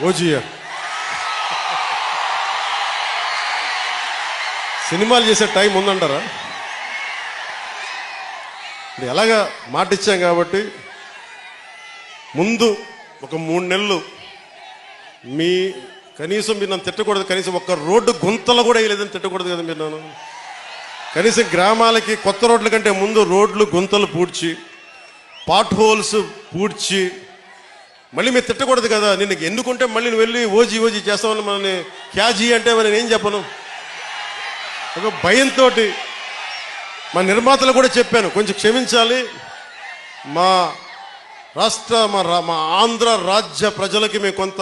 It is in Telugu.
ఓజియా సినిమాలు చేసే టైం ఉందంటారా? ఎలాగా మాట ఇచ్చాం కాబట్టి ముందు ఒక 3 నెలలు మీ కనీసం మీరు నన్ను తిట్టకూడదు. కనీసం ఒక్క రోడ్డు గుంతలు కూడా వేయలేదని తిట్టకూడదు కదా మీరు నన్ను. కనీసం గ్రామాలకి కొత్త రోడ్ల కంటే ముందు రోడ్లు గుంతలు పూడ్చి పాట్ హోల్స్ పూడ్చి మళ్ళీ మీరు తిట్టకూడదు కదా. నిన్ను ఎందుకుంటే మళ్ళీ నువ్వు వెళ్ళి ఓజీ చేస్తామని మనల్ని క్యాజీ అంటే మరి నేనేం చెప్పను. ఒక భయంతో మా నిర్మాతలు కూడా చెప్పాను, కొంచెం క్షమించాలి, మా రాష్ట్ర మా ఆంధ్ర రాజ్య ప్రజలకి మేము కొంత